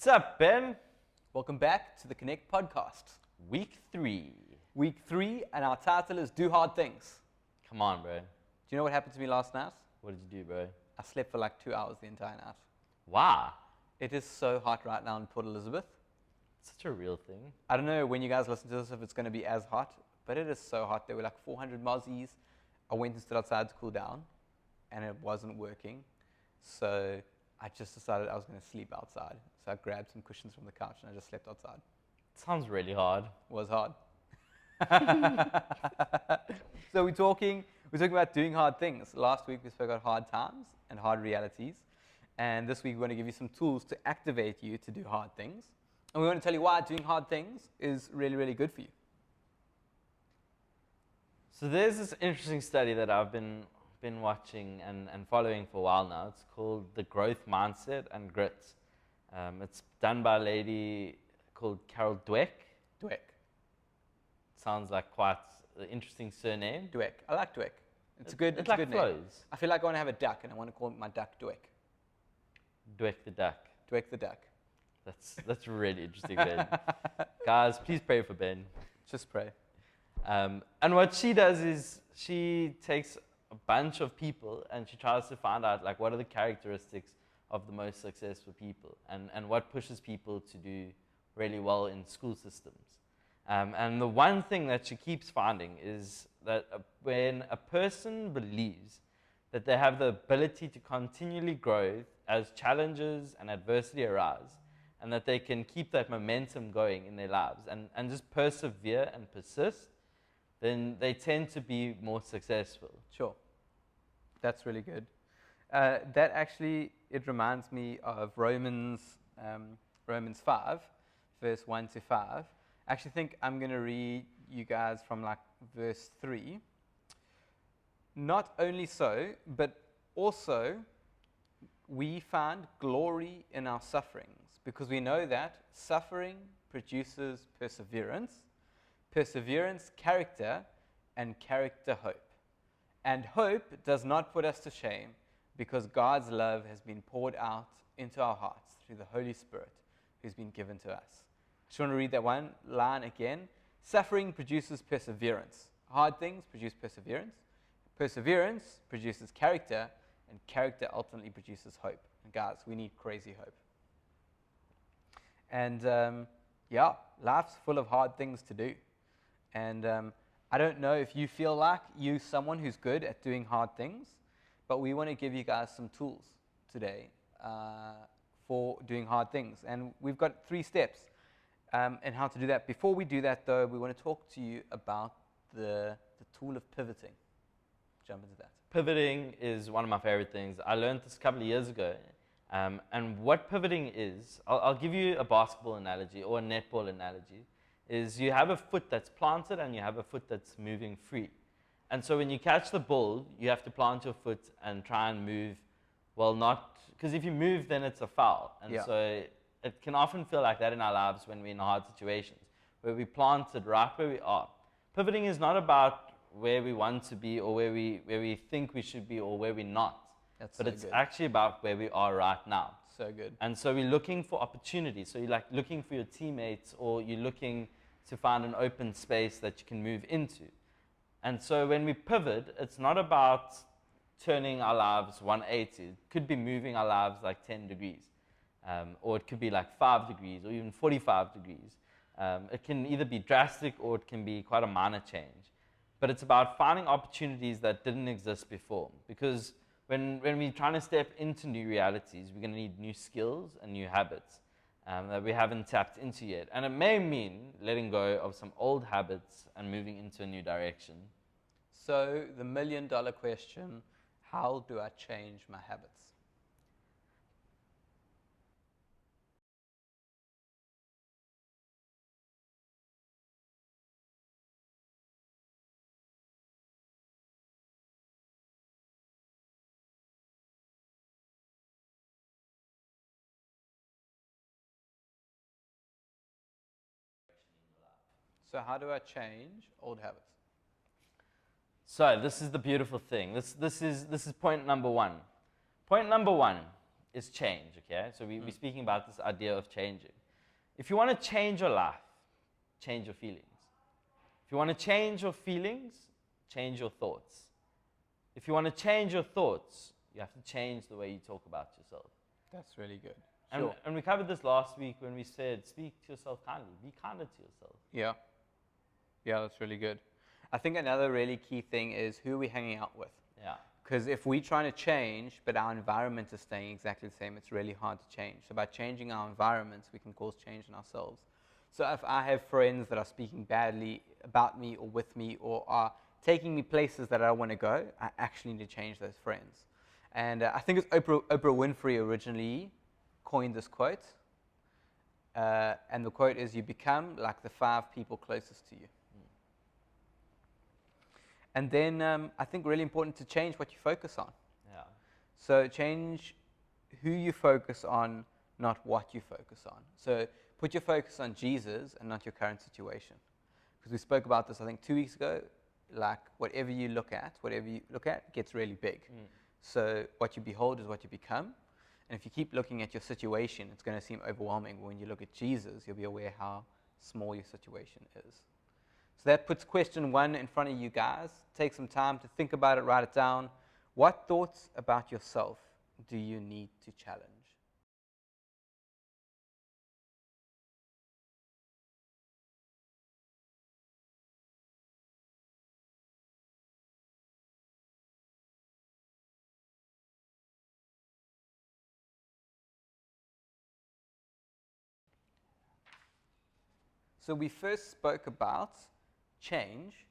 What's up, Ben? Welcome back to the Connect podcast. Week 3. Week 3, and our title is Do Hard Things. Come on, bro. Do you know what happened to me last night? What did you do, bro? I slept for like 2 hours the entire night. Wow. It is so hot right now in Port Elizabeth. Such a real thing. I don't know when you guys listen to this if it's going to be as hot, but it is so hot. There were like 400 mozzies. I went and stood outside to cool down, and it wasn't working. So I just decided I was going to sleep outside. So I grabbed some cushions from the couch and I just slept outside. Sounds really hard. It was hard. So we're talking about doing hard things. Last week we spoke about hard times and hard realities. And this week we're going to give you some tools to activate you to do hard things. And we want to tell you why doing hard things is really, really good for you. So there's this interesting study that I've been watching and following for a while now. It's called The Growth Mindset and Grit. It's done by a lady called Carol Dweck. Dweck. Sounds like quite an interesting surname. Dweck. I like Dweck. It's a good like name. flows. I feel like I want to have a duck and I want to call my duck Dweck. Dweck the duck. Dweck the duck. That's really interesting, Ben. Guys, please pray for Ben. Just pray. And what she does is she takes a bunch of people and she tries to find out like what are the characteristics of the most successful people and what pushes people to do really well in school systems. And the one thing that she keeps finding is that when a person believes that they have the ability to continually grow as challenges and adversity arise, and that they can keep that momentum going in their lives and just persevere and persist, then they tend to be more successful. Sure. That's really good. That actually, it reminds me of Romans 5, verse 1 to 5. I actually think I'm going to read you guys from like verse 3. Not only so, but also we find glory in our sufferings, because we know that suffering produces perseverance, perseverance, character, and character, hope. And hope does not put us to shame, because God's love has been poured out into our hearts through the Holy Spirit who's been given to us. I just want to read that one line again. Suffering produces perseverance. Hard things produce perseverance. Perseverance produces character, and character ultimately produces hope. And guys, we need crazy hope. And life's full of hard things to do. And I don't know if you feel like you're someone who's good at doing hard things, but we want to give you guys some tools today for doing hard things. And we've got 3 steps and how to do that. Before we do that, though, we want to talk to you about the tool of pivoting. Jump into that. Pivoting is one of my favorite things. I learned this a couple of years ago. And what pivoting is, I'll give you a basketball analogy or a netball analogy, is you have a foot that's planted and you have a foot that's moving free. And so when you catch the ball, you have to plant your foot and try and move, because if you move, then it's a foul. And so it can often feel like that in our lives when we're in hard situations, where we planted right where we are. Pivoting is not about where we want to be or where we think we should be or where we're not. But it's actually about where we are right now. So good. And so we're looking for opportunities. So you're like looking for your teammates, or you're looking to find an open space that you can move into. And so when we pivot, it's not about turning our lives 180. It could be moving our lives like 10 degrees. Or it could be like 5 degrees or even 45 degrees. It can either be drastic or it can be quite a minor change. But it's about finding opportunities that didn't exist before. Because when we're trying to step into new realities, we're going to need new skills and new habits that we haven't tapped into yet. And it may mean letting go of some old habits and moving into a new direction. So the $1 million question, how do I change my habits? So how do I change old habits? So this is the beautiful thing. This is point number 1. Point number 1 is change, okay? So we're speaking about this idea of changing. If you want to change your life, change your feelings. If you want to change your feelings, change your thoughts. If you want to change your thoughts, you have to change the way you talk about yourself. That's really good. And we covered this last week when we said, speak to yourself kindly. Be kinder to yourself. Yeah. Yeah, that's really good. I think another really key thing is who are we hanging out with? Yeah. Because if we're trying to change, but our environment is staying exactly the same, it's really hard to change. So by changing our environments, we can cause change in ourselves. So if I have friends that are speaking badly about me or with me or are taking me places that I don't want to go, I actually need to change those friends. And I think it's Oprah Winfrey originally coined this quote. And the quote is, you become like the 5 people closest to you. And then I think really important to change what you focus on. Yeah. So change who you focus on, not what you focus on. So put your focus on Jesus and not your current situation. Because we spoke about this, I think, 2 weeks ago. Like whatever you look at gets really big. So what you behold is what you become. And if you keep looking at your situation, it's going to seem overwhelming. When you look at Jesus, you'll be aware how small your situation is. So that puts question 1 in front of you guys. Take some time to think about it, write it down. What thoughts about yourself do you need to challenge? So we first spoke about change.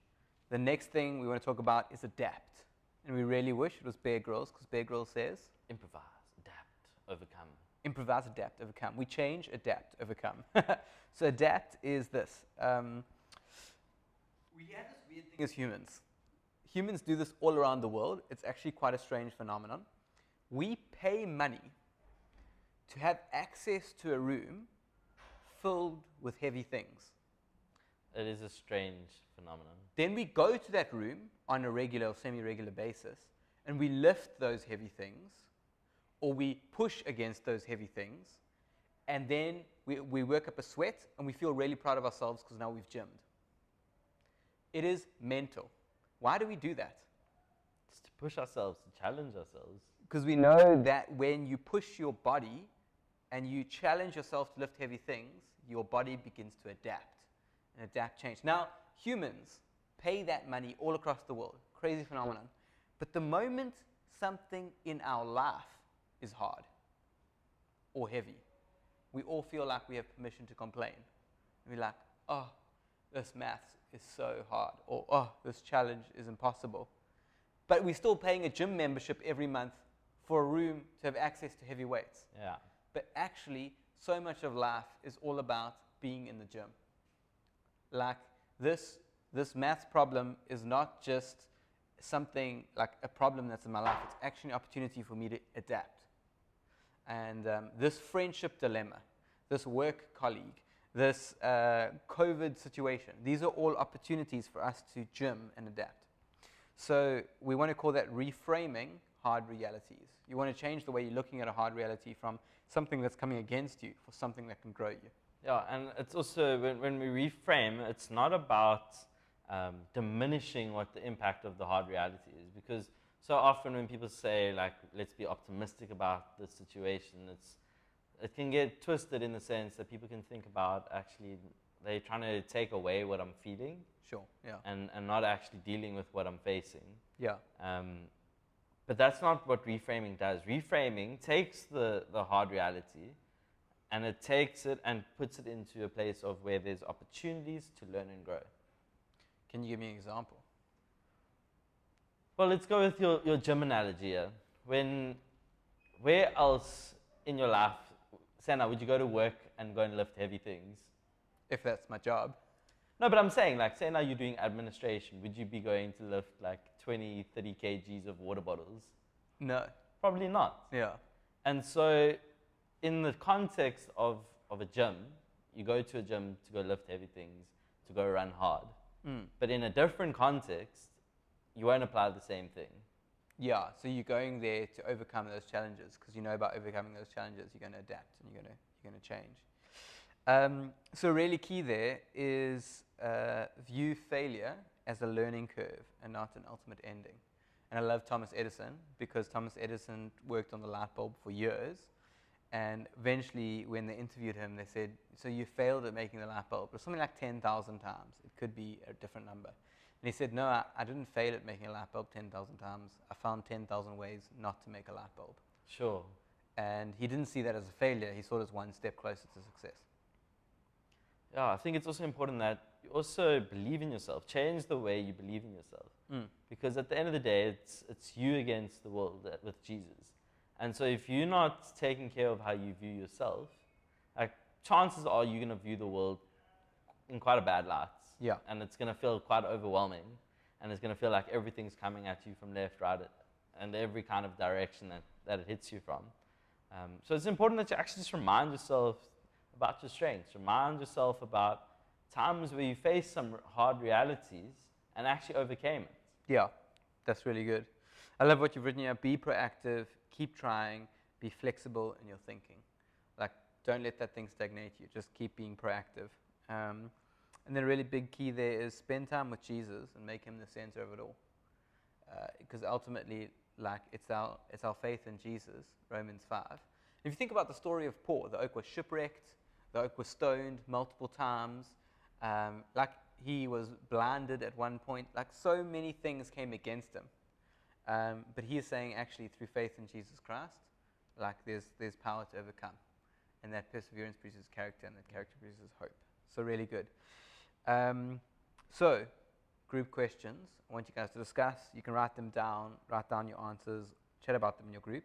The next thing we want to talk about is adapt. And we really wish it was Bear Grylls, because Bear Grylls says, improvise, adapt, overcome. Improvise, adapt, overcome. We change, adapt, overcome. So adapt is this. We have this weird thing as humans. Humans do this all around the world. It's actually quite a strange phenomenon. We pay money to have access to a room filled with heavy things. It is a strange phenomenon. Then we go to that room on a regular or semi-regular basis, and we lift those heavy things, or we push against those heavy things, and then we work up a sweat, and we feel really proud of ourselves because now we've gymmed. It is mental. Why do we do that? Just to push ourselves, to challenge ourselves. Because we know that when you push your body and you challenge yourself to lift heavy things, your body begins to adapt and adapt change. Now, humans pay that money all across the world. Crazy phenomenon. But the moment something in our life is hard or heavy, we all feel like we have permission to complain. We're like, oh, this maths is so hard, or oh, this challenge is impossible. But we're still paying a gym membership every month for a room to have access to heavy weights. Yeah. But actually, so much of life is all about being in the gym. Like this maths problem is not just something like a problem that's in my life. It's actually an opportunity for me to adapt. And this friendship dilemma, this work colleague, this COVID situation, these are all opportunities for us to gym and adapt. So we want to call that reframing hard realities. You want to change the way you're looking at a hard reality from something that's coming against you for something that can grow you. Yeah, and it's also, when we reframe, it's not about diminishing what the impact of the hard reality is. Because so often when people say, like, let's be optimistic about the situation, it can get twisted in the sense that people can think about actually they're trying to take away what I'm feeling. Sure, yeah. And not actually dealing with what I'm facing. Yeah. But that's not what reframing does. Reframing takes the hard reality and it takes it and puts it into a place of where there's opportunities to learn and grow. Can you give me an example? Well, let's go with your gym analogy here. Where else in your life, Sana, would you go to work and go and lift heavy things? If that's my job. No, but I'm saying, like, say now you're doing administration, would you be going to lift like 20, 30 kgs of water bottles? No. Probably not. Yeah. And so in the context of a gym, you go to a gym to go lift heavy things, to go run hard. But in a different context, you won't apply the same thing. Yeah, so you're going there to overcome those challenges because you know about overcoming those challenges, you're going to adapt and you're going to change. So really key there is view failure as a learning curve and not an ultimate ending. And I love Thomas Edison because Thomas Edison worked on the light bulb for years. And eventually, when they interviewed him, they said, so you failed at making the light bulb. It was something like 10,000 times. It could be a different number. And he said, no, I didn't fail at making a light bulb 10,000 times. I found 10,000 ways not to make a light bulb. Sure. And he didn't see that as a failure. He saw it as one step closer to success. Yeah, I think it's also important that you also believe in yourself. Change the way you believe in yourself. Because at the end of the day, it's you against the world with Jesus. And so if you're not taking care of how you view yourself, like chances are you're going to view the world in quite a bad light. Yeah. And it's going to feel quite overwhelming. And it's going to feel like everything's coming at you from left, right, and every kind of direction that it hits you from. So it's important that you actually just remind yourself about your strengths. Remind yourself about times where you faced some hard realities and actually overcame it. Yeah, that's really good. I love what you've written here. Be proactive, keep trying, be flexible in your thinking. Like, don't let that thing stagnate you. Just keep being proactive. And then a really big key there is spend time with Jesus and make him the center of it all. Because ultimately, like, it's our faith in Jesus, Romans 5. If you think about the story of Paul, the oak was shipwrecked, the oak was stoned multiple times, like he was blinded at one point, like so many things came against him. But he is saying actually through faith in Jesus Christ, like there's power to overcome. And that perseverance produces character, and that character produces hope. So really good. So, group questions. I want you guys to discuss. You can write them down, write down your answers, chat about them in your group.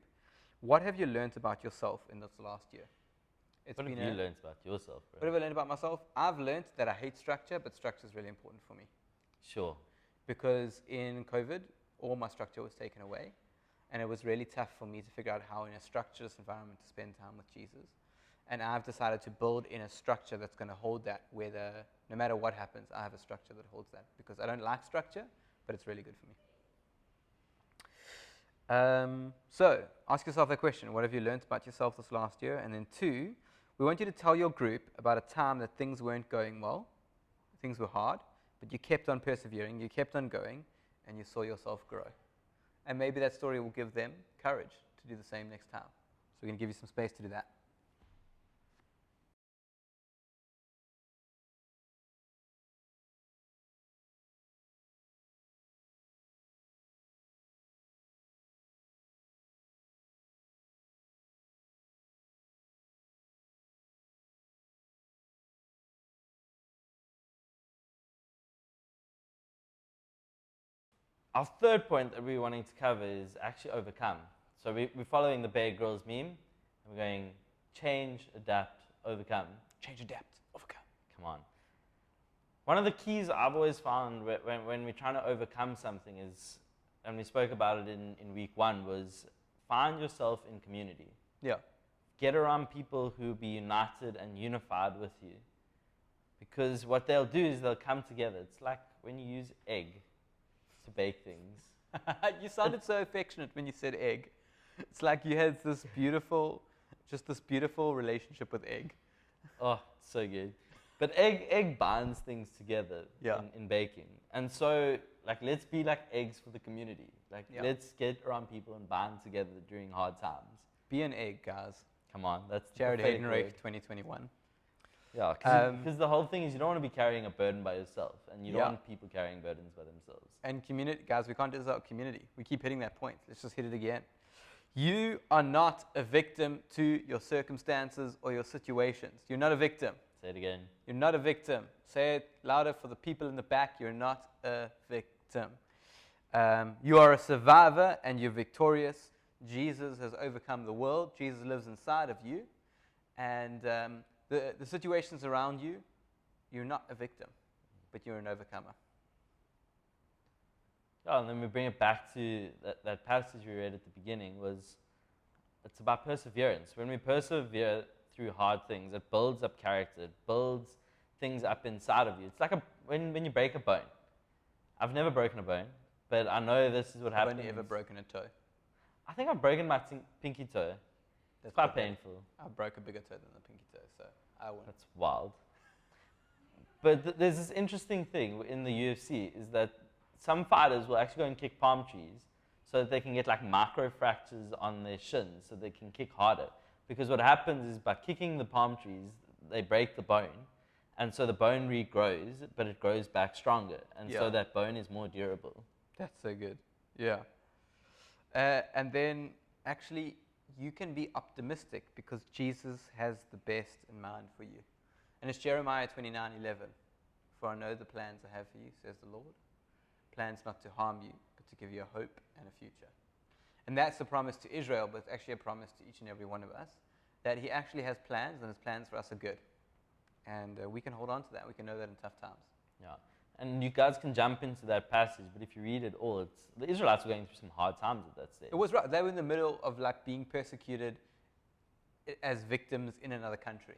What have you learned about yourself in this last year? What have you learned about yourself, bro? What have I learned about myself? I've learned that I hate structure, but structure is really important for me. Sure. Because in COVID, all my structure was taken away. And it was really tough for me to figure out how in a structured environment to spend time with Jesus. And I've decided to build in a structure that's going to hold that, no matter what happens, I have a structure that holds that. Because I don't like structure, but it's really good for me. So, ask yourself that question. What have you learned about yourself this last year? And then 2, we want you to tell your group about a time that things weren't going well, things were hard, but you kept on persevering, you kept on going, and you saw yourself grow. And maybe that story will give them courage to do the same next time. So we're going to give you some space to do that. Our third point that we're wanting to cover is actually overcome. So we're following the Bear Grylls meme, and we're going change, adapt, overcome. Change, adapt, overcome. Come on. One of the keys I've always found when we're trying to overcome something is, and we spoke about it in week 1, was find yourself in community. Yeah. Get around people who be united and unified with you. Because what they'll do is they'll come together. It's like when you use egg to bake things. You sounded so affectionate when you said egg. It's like you had this beautiful relationship with egg. Oh, so good. But egg binds things together in baking. And so, like, let's be like eggs for the community. Like, let's get around people and bind together during hard times. Be an egg, guys. Come on, that's Jared Haydenreich 2021. Yeah, because the whole thing is you don't want to be carrying a burden by yourself, and you don't want people carrying burdens by themselves. And community, guys, we can't do this without community. We keep hitting that point. Let's just hit it again. You are not a victim to your circumstances or your situations. You're not a victim. Say it again. You're not a victim. Say it louder for the people in the back. You're not a victim. You are a survivor and you're victorious. Jesus has overcome the world. Jesus lives inside of you. And the situations around you, you're not a victim, but you're an overcomer. Yeah, and then we bring it back to that passage we read at the beginning. It's about perseverance. When we persevere through hard things, it builds up character. It builds things up inside of you. It's like when you break a bone. I've never broken a bone, but I know this is what I've happens. only ever broken a toe. I think I've broken my pinky toe. It's quite painful. I broke a bigger toe than the pinky toe, so I win. That's wild. But there's this interesting thing in the UFC is that some fighters will actually go and kick palm trees so that they can get like micro fractures on their shins so they can kick harder. Because what happens is by kicking the palm trees, they break the bone. And so the bone regrows, but it grows back stronger. And so that bone is more durable. That's so good. Yeah. And then actually, you can be optimistic because Jesus has the best in mind for you. And it's Jeremiah 29:11. For I know the plans I have for you, says the Lord. Plans not to harm you, but to give you a hope and a future. And that's a promise to Israel, but it's actually a promise to each and every one of us, that he actually has plans, and his plans for us are good. And we can hold on to that. We can know that in tough times. Yeah. And you guys can jump into that passage, but if you read it all, the Israelites were going through some hard times at that stage. It was right. They were in the middle of like being persecuted as victims in another country.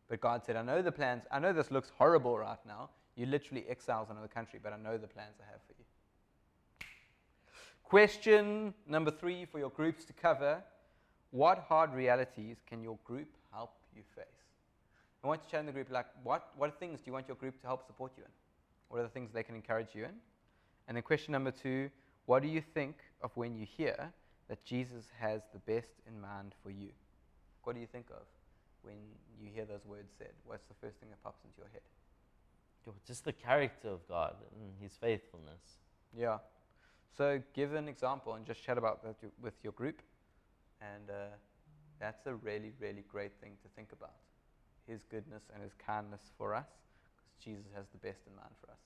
But God said, I know the plans. I know this looks horrible right now. You're literally exiles in another country, but I know the plans I have for you. Question number 3 for your groups to cover. What hard realities can your group help you face? I want to chat in the group, like, what things do you want your group to help support you in? What are the things they can encourage you in? And then question number 2, what do you think of when you hear that Jesus has the best in mind for you? What do you think of when you hear those words said? What's the first thing that pops into your head? Just the character of God and his faithfulness. Yeah. So give an example and just chat about that with your group. And that's a really, really great thing to think about. His goodness and his kindness for us, because Jesus has the best in mind for us.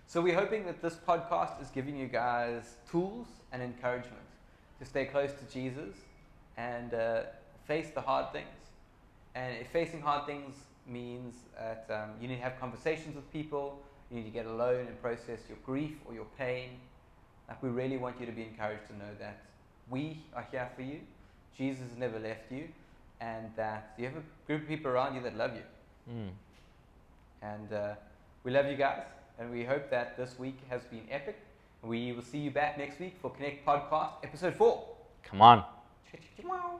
So we're hoping that this podcast is giving you guys tools and encouragement to stay close to Jesus and face the hard things. And if facing hard things means that you need to have conversations with people, you need to get alone and process your grief or your pain, like we really want you to be encouraged to know that we are here for you, Jesus has never left you, and that you have a group of people around you that love you. And we love you guys. And we hope that this week has been epic. We will see you back next week for Connect Podcast Episode 4. Come on. Wow.